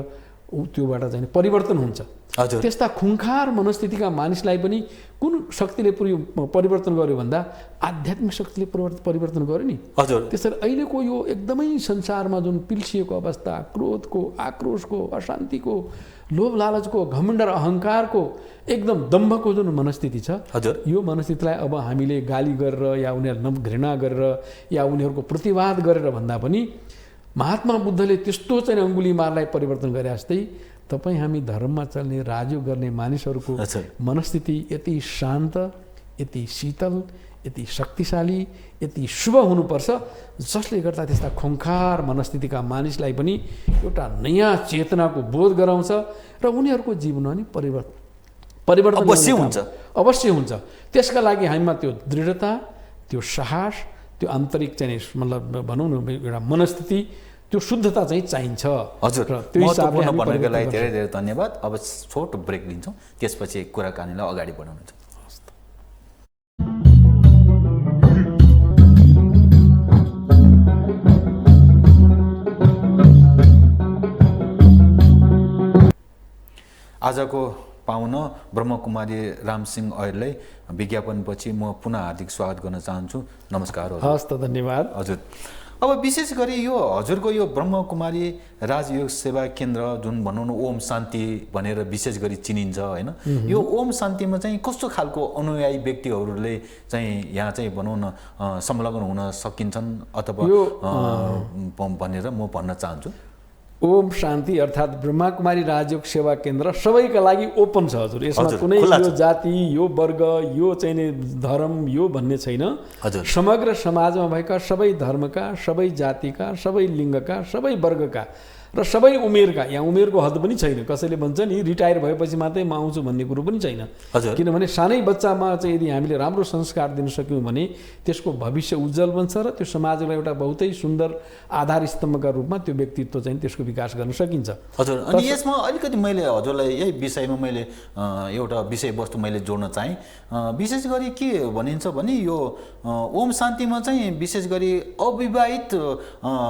त्योबाट चाहिँ परिवर्तन हुन्छ। हजुर त्यस्ता खुङ्खार मनस्थितिका मानिसलाई पनि कुन शक्तिले परिवर्तन गर्यो भन्दा आध्यात्मिक शक्तिले परिवर्तन गर्यो नि। हजुर त्यसरी अहिलेको यो एकदमै संसारमा जुन पिल्सिएको अवस्था, क्रोधको, आक्रोशको, अशान्तिको, लोभ लालचको, घमण्ड र अहङ्कारको, एकदम दम्भको जुन मनस्थिति छ, हजुर यो मनस्थितिलाई अब हामीले गाली गरेर या उनीहरूलाई घृणा गरेर या उनीहरूको प्रतिवाद गरेर भन्दा पनि महात्मा बुद्धले त्यस्तो चाहिँ अङ्गुलीमाललाई परिवर्तन गरे जस्तै तपाईँ हामी धर्ममा चल्ने, राजयोग गर्ने मानिसहरूको मनस्थिति यति शान्त, यति शीतल, यति शक्तिशाली, यति शुभ हुनुपर्छ जसले गर्दा त्यस्ता खुङ्खार मनस्थितिका मानिसलाई पनि एउटा नयाँ चेतनाको बोध गराउँछ र उनीहरूको जीवनमा नि परिवर्तन अवश्य हुन्छ। त्यसका लागि हामीमा त्यो दृढता, त्यो साहस, त्यो आन्तरिक चाहिँ मतलब भनौँ न एउटा मनस्थिति, त्यो शुद्धता चाहिँ चाहिन्छ। हजुर महत्त्वपूर्ण भनेको लागि धेरै धेरै धन्यवाद। अब छोटो ब्रेक लिन्छौँ, त्यसपछि कुराकानीलाई अगाडि बढाउनुहुन्छ। आजको पाहुना ब्रह्मकुमारी रामसिंह ऐयरलाई विज्ञापनपछि म पुनः हार्दिक स्वागत गर्न चाहन्छु। नमस्कार। हस् त, धन्यवाद। हजुर अब विशेष गरी यो हजुरको यो ब्रह्मकुमारी राजयोग सेवा केन्द्र जुन भनौँ न ओम शान्ति भनेर विशेष गरी चिनिन्छ होइन, यो ओम शान्तिमा चाहिँ कस्तो खालको अनुयायी व्यक्तिहरूले चाहिँ यहाँ चाहिँ भनौँ न संलग्न हुन सकिन्छन् अथवा भनेर म भन्न चाहन्छु। ओम शान्ति अर्थात् ब्रह्मकुमारी राजयोग सेवा केन्द्र सबैका लागि ओपन छ हजुर। यसमा कुनै यो जाति, यो वर्ग, यो चाहिँ धर्म यो भन्ने छैन। समग्र समाजमा भएका सबै धर्मका, सबै जातिका, सबै लिङ्गका, सबै वर्गका र सबै उमेरका, यहाँ उमेरको हद पनि छैन। कसैले भन्छ नि रिटायर भएपछि मात्रै म आउँछु भन्ने कुरो पनि छैन। किनभने सानै बच्चामा चाहिँ यदि हामीले राम्रो संस्कार दिन सक्यौँ भने त्यसको भविष्य उज्जवल बन्छ र त्यो समाजलाई एउटा बहुतै सुन्दर आधार स्तम्भका रूपमा त्यो व्यक्तित्व चाहिँ त्यसको विकास गर्न सकिन्छ। हजुर अनि यसमा अलिकति मैले हजुरलाई यही विषयमा मैले एउटा विषयवस्तु मैले जोड्न चाहेँ। विशेष गरी के भनिन्छ भने यो ओम शान्तिमा चाहिँ विशेष गरी अविवाहित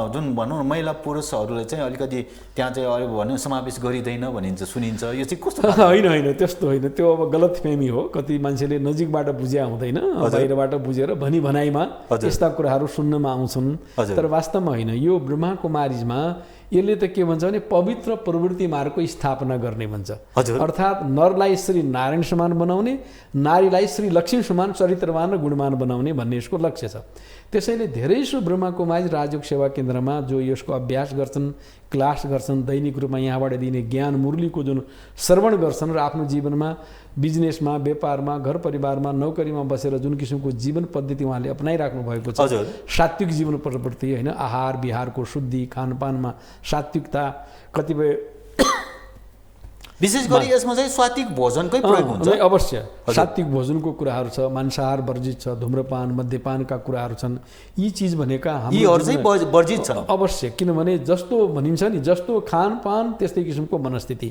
जुन भनौँ न महिला पुरुषहरूलाई चाहिँ अलिकति त्यहाँ चाहिँ अरू भन्यो समावेश गरिँदैन भनिन्छ, सुनिन्छ। यो चाहिँ कस्तो? होइन त्यस्तो होइन, त्यो अब गलतफहमी हो। कति मान्छेले नजिकबाट बुझ्या हुँदैन, बाहिरबाट बुझेर भनी भनाइमा यस्ता कुराहरू सुन्नमा आउँछन्, तर वास्तवमा होइन। यो ब्रह्मकुमारीमा यसले त के भन्छ भने पवित्र प्रवृत्ति मार्गको स्थापना गर्ने भन्छ। अर्थात् नरलाई श्री नारायण समान बनाउने, नारीलाई श्री लक्ष्मी समान चरित्रवान र गुणवान बनाउने भन्ने यसको लक्ष्य छ। त्यसैले धेरैसो ब्रह्मकुमारी राजयोग सेवा केन्द्रमा जो यसको अभ्यास गर्छन्, क्लास गर्छन्, दैनिक रूपमा यहाँबाट दिने ज्ञान मुरलीको जुन श्रवण गर्छन् र आफ्नो जीवनमा, बिजनेसमा, व्यापारमा, घर परिवारमा, नौकरीमा बसेर जुन किसिमको जीवन पद्धति उहाँले अपनाइराख्नु भएको छ, सात्विक जीवन प्रवृत्ति होइन, आहार विहारको शुद्धि, खानपानमा सात्विकता, कतिपय विशेष गरी यसमा चाहिँ सात्विक भोजनकै प्रयोग हुन्छ। अवश्य सात्विक भोजनको कुराहरू छ, मांसाहार वर्जित छ, धूम्रपान मद्यपानका कुराहरू छन्। यी चिज भनेका यीहरू चाहिँ वर्जित छन् अवश्य। किनभने जस्तो भनिन्छ नि, जस्तो खानपान त्यस्तै किसिमको मनस्थिति।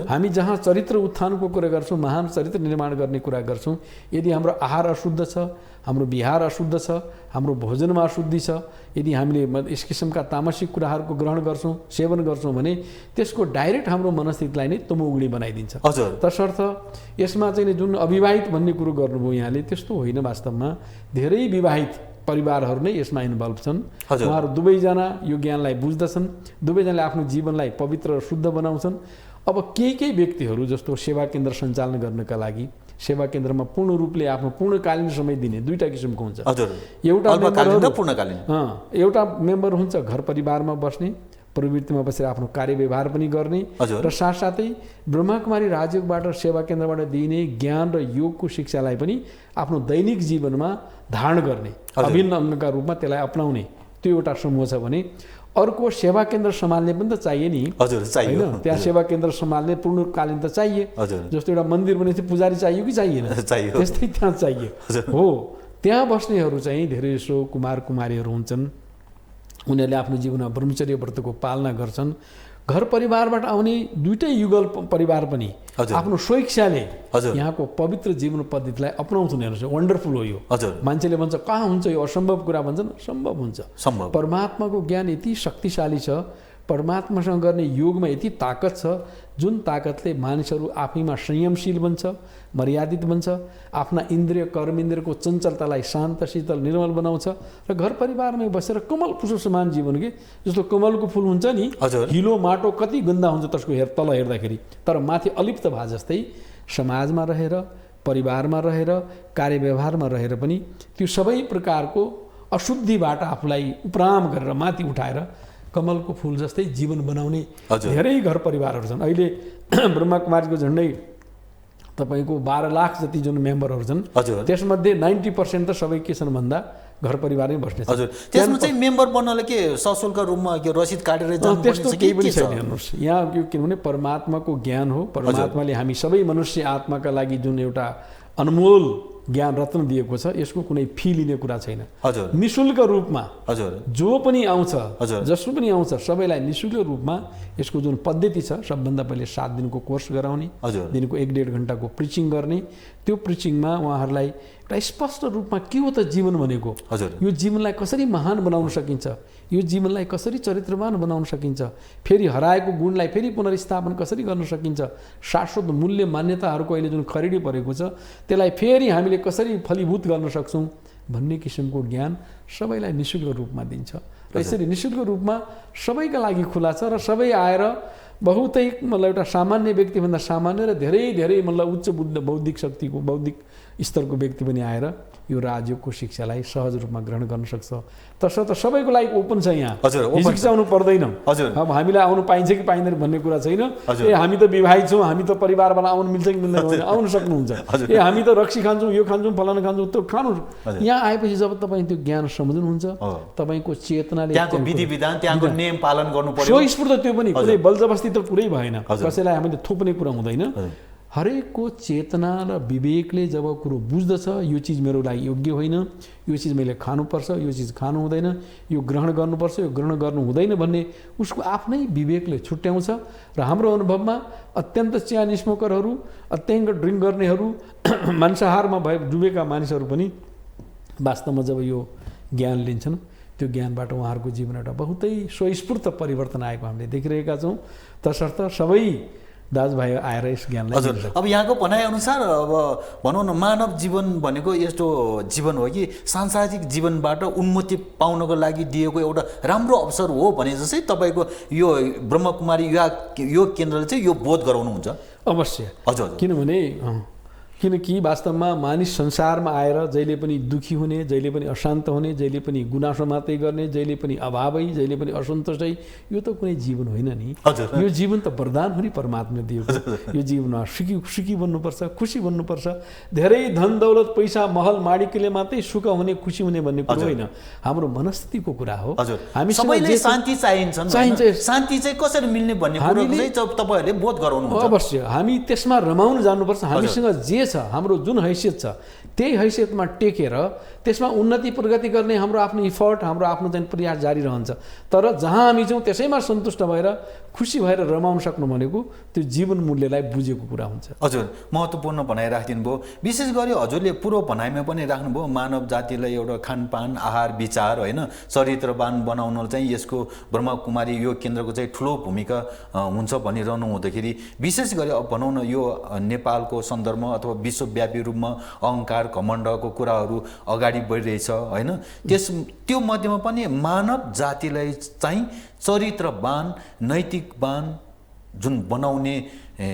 हामी जहाँ चरित्र उत्थानको कुरा गर्छौँ, महान चरित्र निर्माण गर्ने कुरा गर्छौँ, यदि हाम्रो आहार अशुद्ध छ, हाम्रो विहार अशुद्ध छ, हाम्रो भोजनमा अशुद्धि छ, यदि हामीले यस किसिमका तामसिक कुराहरूको ग्रहण गर्छौँ, सेवन गर्छौँ भने त्यसको डाइरेक्ट हाम्रो मनस्थितिलाई नै तमोगुणी बनाइदिन्छ। तसर्थ यसमा चाहिँ जुन अविवाहित भन्ने कुरो गर्नुभयो यहाँले, त्यस्तो होइन। वास्तवमा धेरै विवाहित परिवारहरू नै यसमा इन्भल्भ छन्। उहाँहरू दुवैजना यो ज्ञानलाई बुझ्दछन्, दुवैजनाले आफ्नो जीवनलाई पवित्र र शुद्ध बनाउँछन्। अब केही व्यक्तिहरू जस्तो सेवा केन्द्र सञ्चालन गर्नका लागि सेवा केन्द्रमा पूर्ण रूपले आफ्नो पूर्णकालीन समय दिने दुईटा किसिमको हुन्छ। एउटा मेम्बर हुन्छ घर परिवारमा बस्ने, प्रवृत्तिमा बसेर आफ्नो कार्यव्यवहार पनि गर्ने र साथसाथै ब्रह्मकुमारी राजयोगबाट सेवा केन्द्रबाट दिइने ज्ञान र योगको शिक्षालाई पनि आफ्नो दैनिक जीवनमा धारण गर्ने, अभिन्न अङ्गका रूपमा त्यसलाई अपनाउने त्यो एउटा समूह छ भने अर्को सेवा केन्द्र सम्हाल्ने पनि त चाहिए नि। होइन, त्यहाँ सेवा केन्द्र सम्हाल्ने पूर्णकालीन त चाहिए। जस्तो एउटा मन्दिर भनेपछि पुजारी चाहियो कि चाहिएन? त्यस्तै त्यहाँ चाहिए हो। त्यहाँ बस्नेहरू चाहिँ धेरै जसो कुमार कुमारीहरू हुन्छन्, उनीहरूले आफ्नो जीवनमा ब्रह्मचर्य व्रतको पालना गर्छन्। घर परिवारबाट आउने दुईटै युगल परिवार पनि आफ्नो स्वेच्छाले यहाँको पवित्र जीवन पद्धतिलाई अपनाउँछन्। हेर्नुहोस्, वन्डरफुल हो यो। मान्छेले भन्छ कहाँ हुन्छ यो, असम्भव कुरा भन्छन्, सम्भव हुन्छ। परमात्माको ज्ञान यति शक्तिशाली छ, परमात्मासँग गर्ने योगमा यति ताकत छ जुन ताकतले मानिसहरू आफैमा संयमशील बन्छ, मर्यादित बन्छ, आफ्ना इन्द्रिय कर्मेन्द्रियको चञ्चलतालाई शान्त शीतल निर्मल बनाउँछ र घर परिवारमै बसेर कमल पुष्प समान जीवन के जस्तो कमलको फुल हुन्छ नि, हिलो माटो कति गन्दा हुन्छ त्यसको तल हेर्दाखेरि, तर माथि अलिप्त भए जस्तै समाजमा रहेर, परिवारमा रहेर, कार्यव्यवहारमा रहेर पनि त्यो सबै प्रकारको अशुद्धिबाट आफूलाई उपराम गरेर माथि उठाएर कमलको फुल जस्तै जीवन बनाउने धेरै घर परिवारहरू छन्। अहिले ब्रह्मकुमारीको झन्डै तपाईँको 12 लाख जति जुन मेम्बरहरू छन्, त्यसमध्ये 90% त सबै के छन् भन्दा घर परिवारमै बस्ने छन्। हजुर, त्यसमा चाहिँ मेम्बर बन्नले के सशुल्क रूपमा के रसिद काटेर जानुपर्ने त्यस्तो केही पनि छैन। हेर्नुहोस्, यहाँ यो किनभने परमात्माको ज्ञान हो, परमात्माले हामी सबै मनुष्य आत्माका लागि जुन एउटा अनमोल ज्ञान रत्न दिएको छ, यसको कुनै फी लिने कुरा छैन। हजुर, निशुल्क रूपमा जो पनि आउँछ, जसो पनि आउँछ, सबैलाई निशुल्क रूपमा यसको जुन पद्धति छ, सबभन्दा पहिले 7 दिनको कोर्स गराउने, दिनको 1-1.5 घण्टाको प्रिचिङ गर्ने, त्यो प्रिचिङमा उहाँहरूलाई एउटा स्पष्ट रूपमा के हो त जीवन भनेको, यो जीवनलाई कसरी महान बनाउन सकिन्छ, यो जीवनलाई कसरी चरित्रवान बनाउन सकिन्छ, फेरि हराएको गुणलाई फेरि पुनर्स्थापन कसरी गर्न सकिन्छ, शाश्वत मूल्य मान्यताहरूको अहिले जुन खरिडी परेको छ त्यसलाई फेरि हामीले कसरी फलीभूत गर्न सक्छौँ भन्ने किसिमको ज्ञान सबैलाई निशुल्क रूपमा दिन्छ। र यसरी निशुल्क रूपमा सबैका लागि खुला छ र सबै आएर बहुतै मतलब एउटा सामान्य व्यक्तिभन्दा सामान्य र धेरै धेरै मतलब उच्च बुद्ध बौद्धिक शक्तिको बौद्धिक स्तरको व्यक्ति पनि आएर यो राजयोगको शिक्षालाई सहज रूपमा ग्रहण गर्न सक्छ। तसर्थ सबैको लागि ओपन छ यहाँ, शिक्षा आउनु पर्दैन। अब हामीलाई आउनु पाइन्छ कि पाइँदैन भन्ने कुरा छैन। ए हामी त विवाहित छौँ, हामी त परिवारबाट आउनु मिल्छ कि मिल्दैन, आउनु सक्नुहुन्छ। ए हामी त रक्सी खान्छौँ, यो खान्छौँ, फलाना खान्छौँ, त्यो खानु। यहाँ आएपछि जब तपाईँ त्यो ज्ञान सम्झनुहुन्छ, तपाईँको चेतनाले त्यहाँको विधि विधान, त्यहाँको नियम पालन गर्नु पर्यो। स्वस्फूर्त त्यो पनि कुनै बलजबस्ती त पुरै भएन, कसैलाई हामीले थोप्ने कुरा हुँदैन। हरेकको चेतना र विवेकले जब कुरो बुझ्दछ यो चिज मेरो लागि योग्य होइन, यो चिज मैले खानुपर्छ, यो चिज खानु हुँदैन, यो ग्रहण गर्नुपर्छ, यो ग्रहण गर्नु हुँदैन भन्ने उसको आफ्नै विवेकले छुट्याउँछ। र हाम्रो अनुभवमा अत्यन्त चिया स्मोकरहरू, अत्यन्त ड्रिङ्क गर्नेहरू, मांसाहारमा भए डुबेका मानिसहरू पनि वास्तवमा जब यो ज्ञान लिन्छन्, त्यो ज्ञानबाट उहाँहरूको जीवन एउटा बहुतै स्वस्फूर्त परिवर्तन आएको हामीले देखिरहेका छौँ। तसर्थ सबै दाजुभाइ आएर यस ज्ञानलाई। हजुर, अब यहाँको भनाइअनुसार अब भनौँ न मानव जीवन भनेको यस्तो जीवन हो कि सांसारिक जीवनबाट उन्नति पाउनको लागि दिएको एउटा राम्रो अवसर हो भने जस्तै तपाईँको यो ब्रह्मकुमारी योग केन्द्रले चाहिँ यो बोध गराउनुहुन्छ। अवश्य। हजुर, किनकि वास्तवमा मानिस संसारमा आएर जहिले पनि दुखी हुने, जहिले पनि अशान्त हुने, जहिले पनि गुनासो मात्रै गर्ने, जहिले पनि अभावै, जहिले पनि असन्तोषै, यो त कुनै जीवन होइन नि। यो जीवन त वरदान हो नि परमात्माले दिएको। यो जीवनमा सुखी बन्नुपर्छ, खुसी बन्नुपर्छ। धेरै धन दौलत पैसा महल माडीकले मात्रै सुख हुने खुसी हुने भन्ने कुरो होइन, हाम्रो मनस्थितिको कुरा हो। हामी सबैले शान्ति चाहिन्छ, शान्ति चाहिँ कसरी मिल्ने भन्ने कुरो चाहिँ तपाईँहरूले बोध गराउनुहुन्छ। अवश्य, हामी त्यसमा रमाउन जानुपर्छ। हामीसँग जे हाम्रो जुन हैसियत छ त्यही हैसियतमा टेकेर त्यसमा उन्नति प्रगति गर्ने हाम्रो आफ्नो इफर्ट, हाम्रो आफ्नो चाहिँ प्रयास जारी रहन्छ। तर जहाँ हामी छौँ त्यसैमा सन्तुष्ट भएर खुसी भएर रमाउन सक्नु भनेको त्यो जीवन मूल्यलाई बुझेको कुरा हुन्छ। हजुर, महत्त्वपूर्ण भनाइ राखिदिनु भयो। विशेष गरी हजुरले पूर्व भनाइमा पनि राख्नुभयो मानव जातिलाई एउटा खानपान, आहार, विचार होइन चरित्रवान बनाउन चाहिँ यसको ब्रह्मकुमारी योग केन्द्रको चाहिँ ठुलो भूमिका हुन्छ भनिरहनु हुँदाखेरि विशेष गरी अब भनौँ न यो नेपालको सन्दर्भमा अथवा विश्वव्यापी रूपमा अहङ्कार घमण्डको कुराहरू अगाडि बढिरहेछ होइन, त्यो मध्येमा पनि मानव जातिलाई चाहिँ चरित्रवान, नैतिकवान जुन बनाउने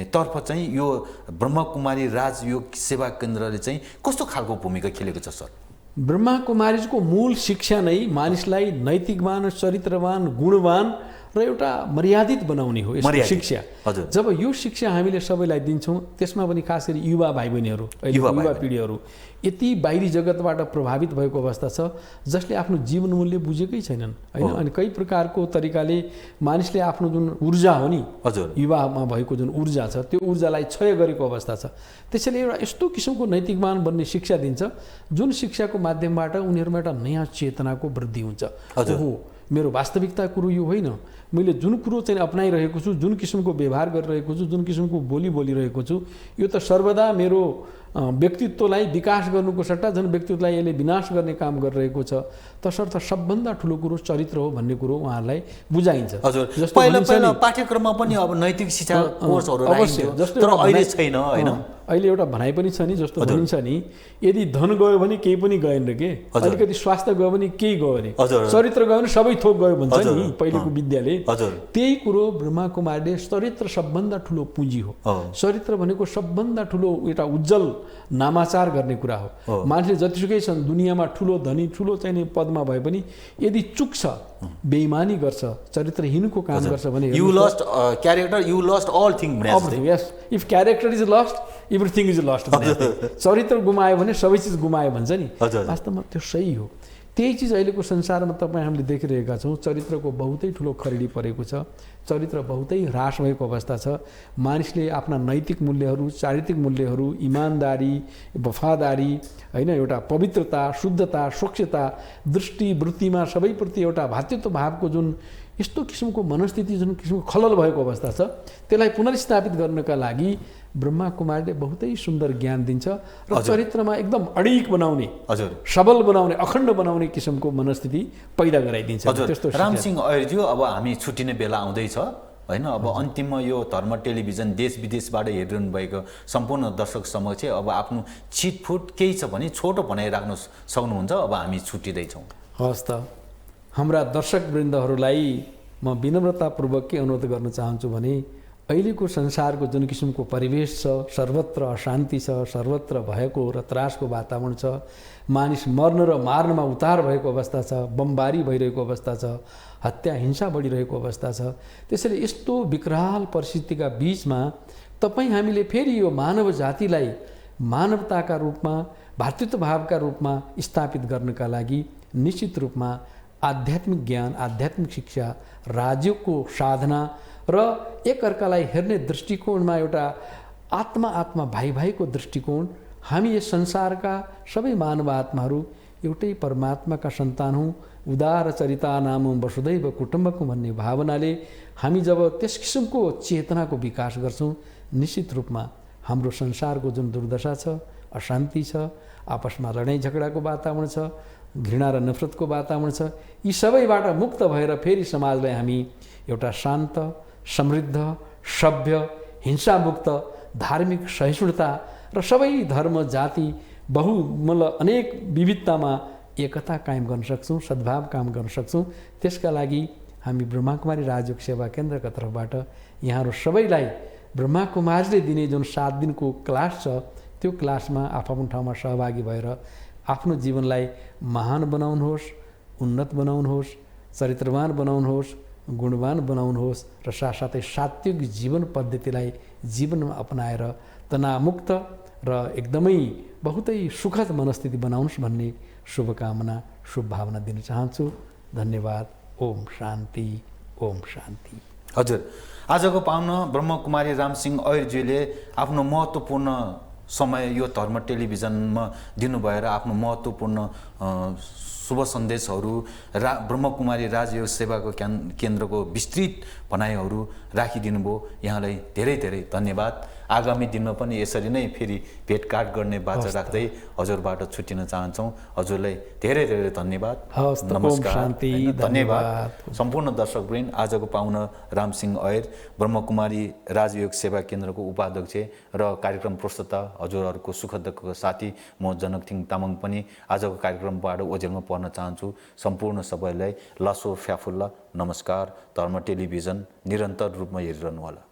तर्फ चाहिँ यो ब्रह्मकुमारी राजयोग सेवा केन्द्रले चाहिँ कस्तो खालको भूमिका खेलेको छ सर? ब्रह्मकुमारीको मूल शिक्षा नै मानिसलाई नैतिकवान, चरित्रवान, गुणवान र एउटा मर्यादित बनाउने हो यसको शिक्षा। जब यो शिक्षा हामीले सबैलाई दिन्छौँ, त्यसमा पनि खास गरी युवा भाइ बहिनीहरू, युवा पिँढीहरू यति बाहिरी जगतबाट प्रभावित भएको अवस्था छ जसले आफ्नो जीवन मूल्य बुझेकै छैनन् होइन। अनि कई प्रकारको तरिकाले मानिसले आफ्नो जुन ऊर्जा हो नि, युवामा भएको जुन ऊर्जा छ त्यो ऊर्जालाई क्षय गरेको अवस्था छ। त्यसैले एउटा यस्तो किसिमको नैतिकवान बन्ने शिक्षा दिन्छ जुन शिक्षाको माध्यमबाट उनीहरूमा एउटा नयाँ चेतनाको वृद्धि हुन्छ। ओहो, मेरो वास्तविकता कुरो यो होइन, मैले जुन कुरो चाहिँ अप्नाइरहेको छु, जुन किसिमको व्यवहार गरिरहेको छु, जुन किसिमको बोली बोलिरहेको छु, यो त सर्वदा मेरो व्यक्तित्वलाई विकास गर्नुको सट्टा झन् व्यक्तित्वलाई यसले विनाश गर्ने काम गरिरहेको छ। तसर्थ सबभन्दा ठुलो कुरो चरित्र हो भन्ने कुरो उहाँहरूलाई बुझाइन्छ। हजुर, पहिला पाठ्यक्रममा पनि अब नैतिक शिक्षा कोर्सहरू राखिन्थ्यो, तर अहिले छैन हैन। अहिले एउटा भनाइ पनि छ नि, जस्तो भनिन्छ नि, यदि धन गयो भने केही पनि गएन रे के, अलिकति स्वास्थ्य गयो भने केही गयो अरे, चरित्र गयो भने सबै थोक गयो भन्छ नि पहिलेको विद्याले। त्यही कुरो ब्रह्मा कुमारले चरित्र सबभन्दा ठुलो पुँजी हो। चरित्र भनेको सबभन्दा ठुलो एउटा उज्जवल नामाचार गर्ने कुरा हो। मान्छे जतिसुकै छन् दुनियाँमा, ठुलो धनी ठुलो चाहिने पदमा भए पनि यदि चुक्छ, बेइमानी गर्छ, चरित्रहीनको काम गर्छ भने you lost character, you lost all thing भने जस्तै। Yes, if character is lost everything is lost. चरित्र गुमायो भने सबै चिज गुमायो भन्छ नि, वास्तवमा त्यो सही हो। त्यही चिज अहिलेको संसारमा तपाईँ हामीले देखिरहेका छौँ। चरित्रको बहुतै ठुलो खरिडी परेको छ, चरित्र बहुतै ह्रास भएको अवस्था छ। मानिसले आफ्ना नैतिक मूल्यहरू, चारित्रिक मूल्यहरू, इमान्दारी, वफादारी होइन, एउटा पवित्रता, शुद्धता, स्वच्छता, दृष्टि वृत्तिमा सबैप्रति एउटा भातृत्व भावको जुन यस्तो किसिमको मनस्थिति, जुन किसिमको खलल भएको अवस्था छ, त्यसलाई पुनर्स्थापित गर्नका लागि ब्रह्मा कुमारले बहुतै सुन्दर ज्ञान दिन्छ र चरित्रमा एकदम अडिक बनाउने, सबल बनाउने, अखण्ड बनाउने किसिमको मनस्थिति पैदा गराइदिन्छ। त्यस्तो रामसिंह ऐयरज्यू, अब हामी छुट्टिने बेला आउँदैछ हैन। अब अन्तिममा यो धर्म टेलिभिजन देश विदेशबाट हेरिरहनु भएको सम्पूर्ण दर्शक समक्ष अब आफ्नो छिटफुट केही छ भने छोटो भनाइराख्न सक्नुहुन्छ। अब हामी छुट्टिँदैछौँ। हस् त, हाम्रा दर्शकवृन्दहरूलाई म विनम्रतापूर्वक के अनुरोध गर्न चाहन्छु भने अहिलेको संसारको जुन किसिमको परिवेश छ, सर्वत्र अशान्ति छ, सर्वत्र भएको र त्रासको वातावरण छ, मानिस मर्न र मार्नमा उतार भएको अवस्था छ, बमबारी भइरहेको अवस्था छ, हत्या हिंसा बढिरहेको अवस्था छ। त्यसैले यस्तो विकराल परिस्थितिका बीचमा तपाईँ हामीले फेरि यो मानव जातिलाई मानवताका रूपमा, भातृत्व भावका रूपमा स्थापित गर्नका लागि निश्चित रूपमा आध्यात्मिक ज्ञान, आध्यात्मिक शिक्षा, राज्यको साधना र एकअर्कालाई हेर्ने दृष्टिकोणमा एउटा आत्मा भाइ भाइको दृष्टिकोण, हामी यस संसारका सबै मानव आत्माहरू एउटै परमात्माका सन्तान हौँ, उदार चरिता नाम वसुदैव कुटुम्बकम भन्ने भावनाले हामी जब त्यस किसिमको चेतनाको विकास गर्छौँ, निश्चित रूपमा हाम्रो संसारको जुन दुर्दशा छ, अशान्ति छ, आपसमा लडाइँ झगडाको वातावरण छ, घृणा र नफरतको वातावरण छ, यी सबैबाट मुक्त भएर फेरि समाजलाई हामी एउटा शान्त, समृद्ध, सभ्य, हिंसामुक्त, धार्मिक सहिष्णुता र सबै धर्म, जाति, बहुमूल्य अनेक विविधतामा एकता कायम गर्न सक्छौँ, सद्भाव काम गर्न सक्छौँ। त्यसका लागि हामी ब्रह्माकुमारी राजयोग सेवा केन्द्रका तर्फबाट यहाँहरू सबैलाई ब्रह्माकुमारीले दिने जुन 7 दिनको क्लास छ, त्यो क्लासमा आफ्नो ठाउँमा सहभागी भएर आफ्नो जीवनलाई महान बनाउनुहोस्, उन्नत बनाउनुहोस्, चरित्रवान बनाउनुहोस्, गुणवान बनाउनुहोस् र साथसाथै सात्विक जीवन पद्धतिलाई जीवनमा अपनाएर तनावमुक्त र एकदमै बहुतै सुखद मनस्थिति बनाउनुहोस् भन्ने शुभकामना, शुभभावना दिन चाहन्छु। धन्यवाद। ओम शान्ति, ओम शान्ति। हजुर, आजको पाहुना ब्रह्मकुमारी रामसिंह ऐयरज्यूले आफ्नो महत्त्वपूर्ण समय यो धर्म टेलिभिजनमा दिनुभएर आफ्नो महत्त्वपूर्ण शुभ सन्देशहरू, ब्रह्मकुमारी राजयोग सेवाको केन्द्रको विस्तृत भनाइहरू राखिदिनु भयो। यहाँलाई धेरै धेरै धन्यवाद। आगामी दिनमा पनि यसरी नै फेरि भेटघाट गर्ने बाचा राख्दै हजुरबाट छुट्टिन चाहन्छौँ। हजुरलाई धेरै धेरै धन्यवाद। नमस्कार, धन्यवाद। सम्पूर्ण दर्शकवृन्द, आजको पाहुना रामसिंह ऐयर, ब्रह्मकुमारी राजयोग सेवा केन्द्रको उपाध्यक्ष र कार्यक्रम प्रस्तुता, हजुरहरूको सुख दुःखको साथी म जनकथिङ तामाङ पनि आजको कार्यक्रमबाट ओझेलमा पर्न चाहन्छु। सम्पूर्ण सबैलाई लासो फ्याफुल्ला नमस्कार। धर्म टेलिभिजन निरन्तर रूपमा हेरिरहनु होला।